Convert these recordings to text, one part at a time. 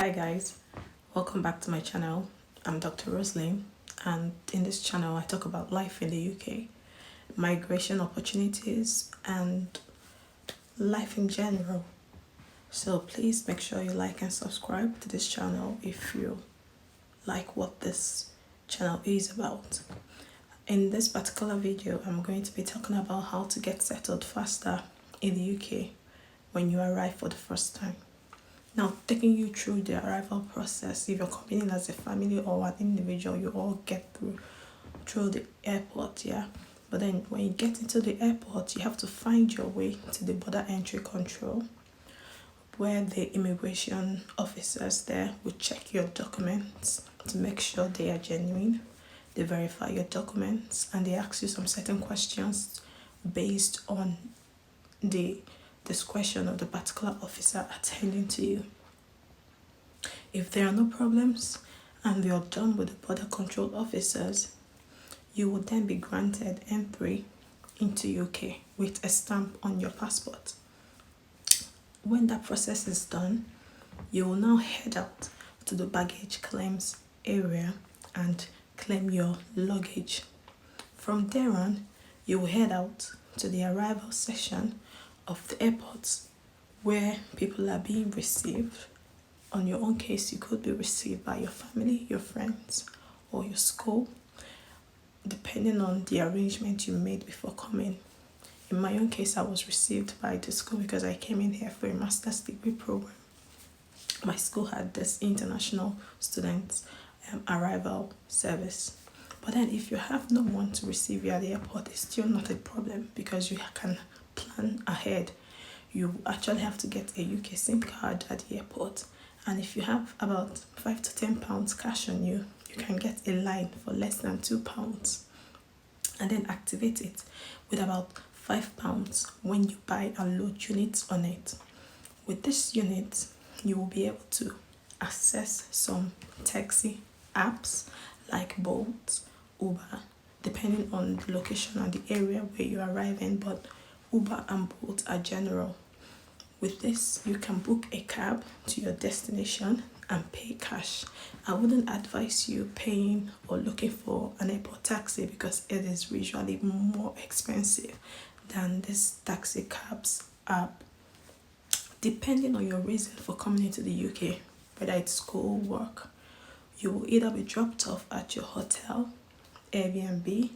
Hi guys, welcome back to my channel. I'm Dr. Roslyn, and in this channel I talk about life in the UK, migration opportunities and life in general. So please make sure you like and subscribe to this channel if you like what this channel is about. In this particular video, I'm going to be talking about how to get settled faster in the UK when you arrive for the first time. Now, taking you through the arrival process, if you're coming in as a family or an individual, you all get through the airport, yeah? But then when you get into the airport, you have to find your way to the border entry control, where the immigration officers there will check your documents to make sure they are genuine. They verify your documents and they ask you some certain questions based on the discretion of the particular officer attending to you. If there are no problems and you're done with the border control officers, you will then be granted entry into UK with a stamp on your passport. When that process is done, you will now head out to the baggage claims area and claim your luggage. From there on, you will head out to the arrival section of the airport where people are being received. On your own case, you could be received by your family, your friends, or your school, depending on the arrangement you made before coming. In my own case, I was received by the school because I came in here for a master's degree program. My school had this international students arrival service. But then if you have no one to receive you at the airport, it's still not a problem because you can plan ahead. You actually have to get a UK SIM card at the airport, and if you have about £5 to £10 cash on you, you can get a line for less than £2 and then activate it with about £5 when you buy and load units on it. With this unit, you will be able to access some taxi apps like Bolt, Uber, depending on the location and the area where you arrive in, but Uber and Bolt are general. With this, you can book a cab to your destination and pay cash. I wouldn't advise you paying or looking for an airport taxi because it is usually more expensive than this taxi cabs app. Depending on your reason for coming into the UK, whether it's school, work, you will either be dropped off at your hotel, Airbnb,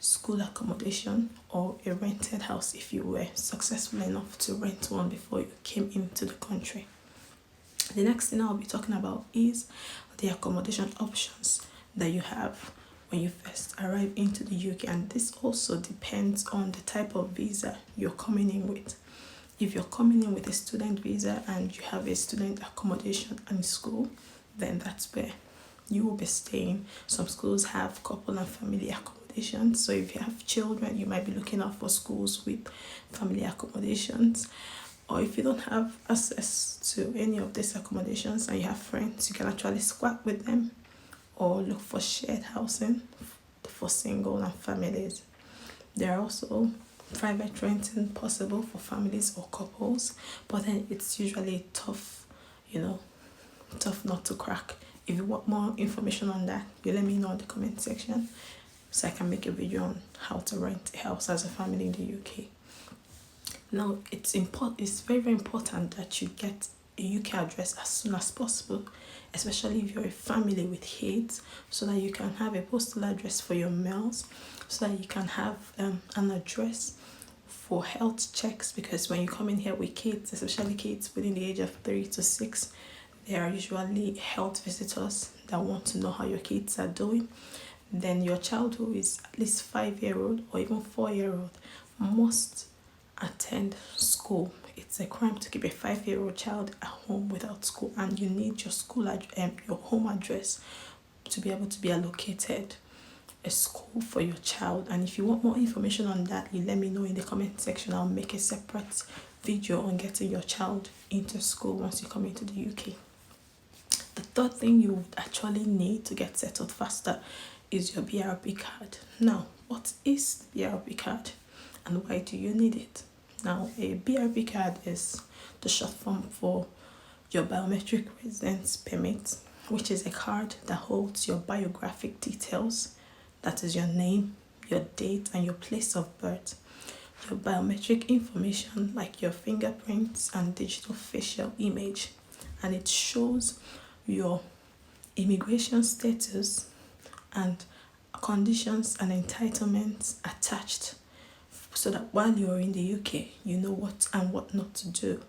school accommodation, or a rented house if you were successful enough to rent one before you came into the country. The next thing I'll be talking about is the accommodation options that you have when you first arrive into the UK, and this also depends on the type of visa you're coming in with. If you're coming in with a student visa and you have a student accommodation and school, then that's where you will be staying. Some schools have couple and family accommodation, so if you have children, you might be looking out for schools with family accommodations. Or if you don't have access to any of these accommodations and you have friends, you can actually squat with them or look for shared housing for single and families. There are also private renting possible for families or couples, but then it's usually tough not to crack. If you want more information on that, you let me know in the comment section so I can make a video on how to rent a house as a family in the UK. Now, it's very, very important that you get a UK address as soon as possible, especially if you're a family with kids, so that you can have a postal address for your mails, so that you can have an address for health checks, because when you come in here with kids, especially kids within the age of 3 to 6, there are usually health visitors that want to know how your kids are doing. Then your child who is at least 5-year-old or even 4-year-old must attend school. It's a crime to keep a 5-year-old child at home without school, and you need your school your home address to be able to be allocated a school for your child. And if you want more information on that, you let me know in the comment section. I'll make a separate video on getting your child into school once you come into the UK. The third thing you would actually need to get settled faster is your BRB card. Now, what is the BRB card and why do you need it? Now, a BRB card is the short form for your biometric residence permit, which is a card that holds your biographic details, that is your name, your date, and your place of birth, your biometric information like your fingerprints and digital facial image, and it shows your immigration status and conditions and entitlements attached, so that while you're in the UK, you know what and what not to do.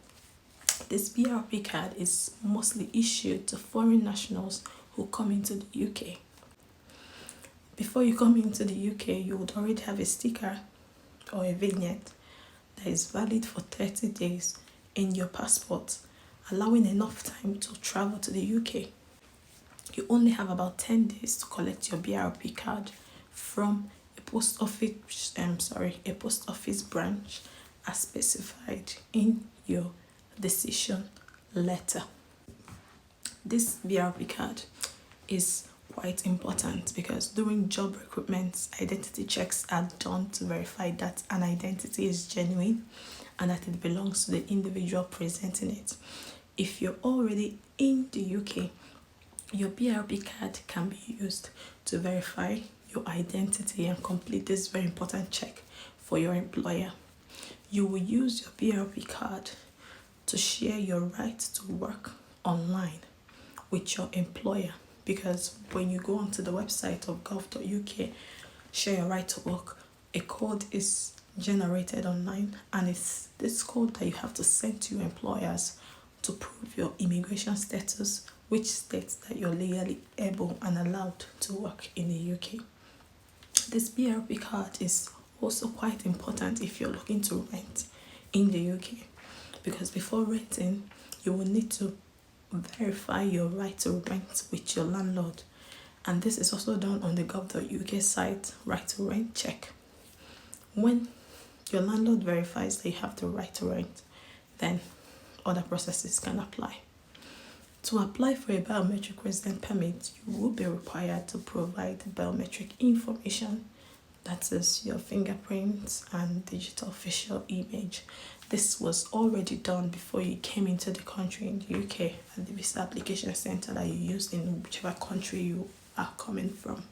This BRP card is mostly issued to foreign nationals who come into the UK. Before you come into the UK, you would already have a sticker or a vignette that is valid for 30 days in your passport, allowing enough time to travel to the UK. You only have about 10 days to collect your BRP card from a post office branch as specified in your decision letter. This BRP card is quite important because during job recruitment, identity checks are done to verify that an identity is genuine and that it belongs to the individual presenting it. If you're already in the UK, your BRP card can be used to verify your identity and complete this very important check for your employer. You will use your BRP card to share your right to work online with your employer, because when you go onto the website of gov.uk, share your right to work, a code is generated online, and it's this code that you have to send to your employers to prove your immigration status, which states that you're legally able and allowed to work in the UK. This BRP card is also quite important if you're looking to rent in the UK, because before renting, you will need to verify your right to rent with your landlord, and this is also done on the gov.uk site right to rent check. When your landlord verifies that you have the right to rent, then other processes can apply. To apply for a biometric resident permit, you will be required to provide biometric information, that is your fingerprints and digital facial image. This was already done before you came into the country in the UK at the visa application center that you used in whichever country you are coming from.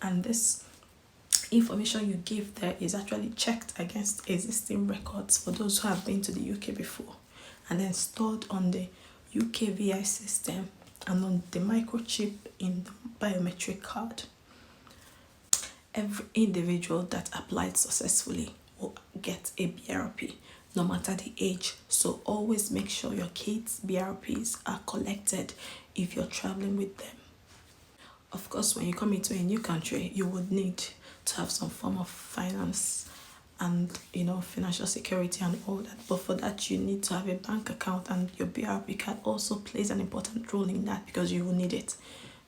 And this information you give there is actually checked against existing records for those who have been to the UK before, and then stored on the UKVI system and on the microchip in the biometric card. Every individual that applied successfully will get a BRP, no matter the age. So always make sure your kids' BRPs are collected if you're traveling with them. Of course, when you come into a new country, you would need to have some form of finance and financial security and all that, but for that you need to have a bank account, and your BRP card also plays an important role in that because you will need it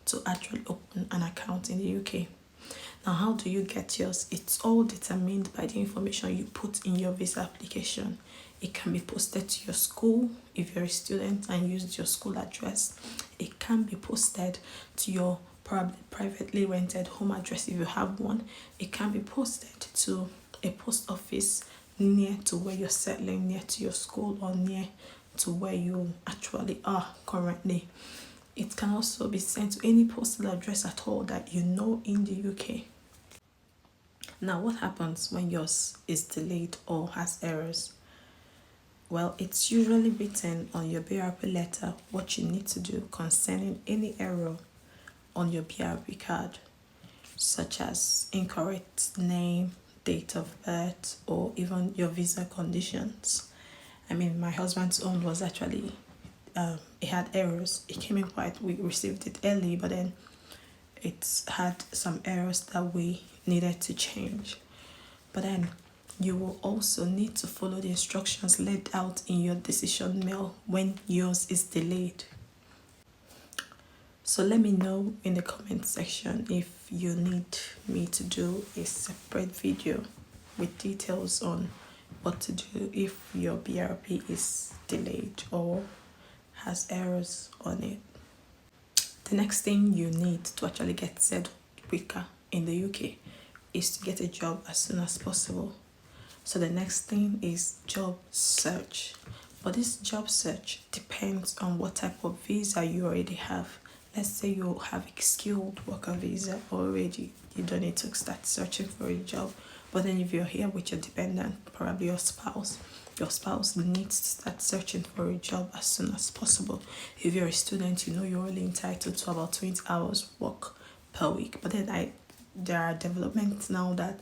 to actually open an account in the UK. Now, how do you get yours? It's all determined by the information you put in your visa application. It can be posted to your school if you're a student and use your school address. It can be posted to your probably privately rented home address if you have one. It can be posted to a post office near to where you're settling, near to your school, or near to where you actually are currently. It can also be sent to any postal address at all that you know in the UK. Now, what happens when yours is delayed or has errors? Well, it's usually written on your BRP letter what you need to do concerning any error on your BRP card, such as incorrect name, date of birth, or even your visa conditions. I mean, my husband's own was actually, it had errors. It came in we received it early, but then it had some errors that we needed to change. But then you will also need to follow the instructions laid out in your decision mail when yours is delayed. So let me know in the comment section if you need me to do a separate video with details on what to do if your BRP is delayed or has errors on it. The next thing you need to actually get settled quicker in the UK is to get a job as soon as possible. So the next thing is job search. But this job search depends on what type of visa you already have. Let's say you have a skilled worker visa already, you don't need to start searching for a job. But then if you're here with your dependent, probably your spouse needs to start searching for a job as soon as possible. If you're a student, you know you're only entitled to about 20 hours work per week. But then there are developments now that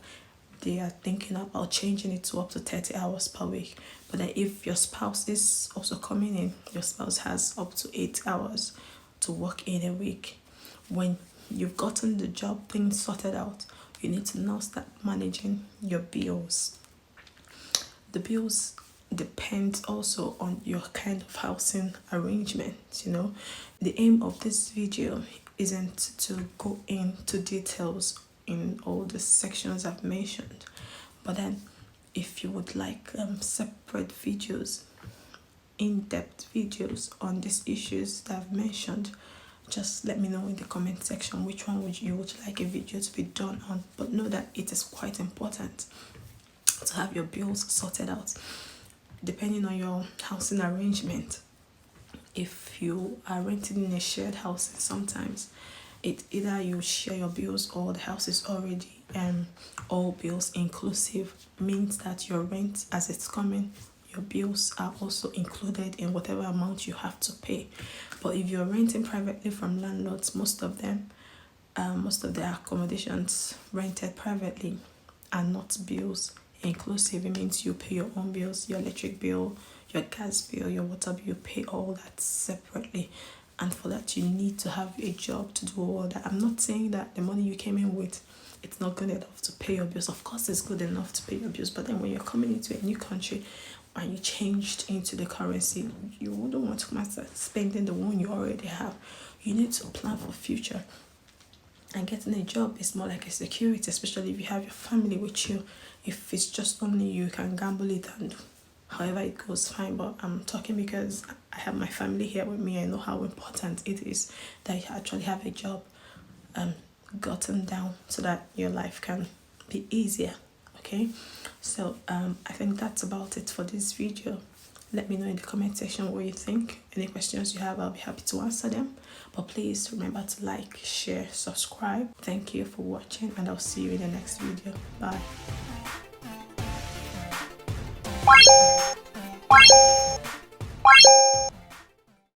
they are thinking about changing it to up to 30 hours per week. But then if your spouse is also coming in, your spouse has up to 8 hours to work in a week. When you've gotten the job thing sorted out, you need to now start managing your bills. The bills depend also on your kind of housing arrangement. The aim of this video isn't to go into details in all the sections I've mentioned, but then if you would like separate videos, in-depth videos on these issues that I've mentioned, just let me know in the comment section which one you would like a video to be done on. But know that it is quite important to have your bills sorted out depending on your housing arrangement. If you are renting in a shared house, sometimes it either you share your bills or the house is already all bills inclusive, means that your rent as it's coming, your bills are also included in whatever amount you have to pay. But if you're renting privately from landlords, most of their accommodations rented privately are not bills inclusive. It means you pay your own bills, your electric bill, your gas bill, your water bill, you pay all that separately. And for that, you need to have a job to do all that. I'm not saying that the money you came in with, it's not good enough to pay your bills. Of course, it's good enough to pay your bills. But then when you're coming into a new country and you changed into the currency, you wouldn't want to come and start spending the one you already have. You need to plan for future. And getting a job is more like a security, especially if you have your family with you. If it's just only you, can gamble it and however it goes, fine. But I'm talking because I have my family here with me. I know how important it is that you actually have a job gotten down so that your life can be easier. Okay, so I think that's about it for this video. Let me know in the comment section what you think. Any questions you have, I'll be happy to answer them. But please remember to like, share, subscribe. Thank you for watching, and I'll see you in the next video. Bye.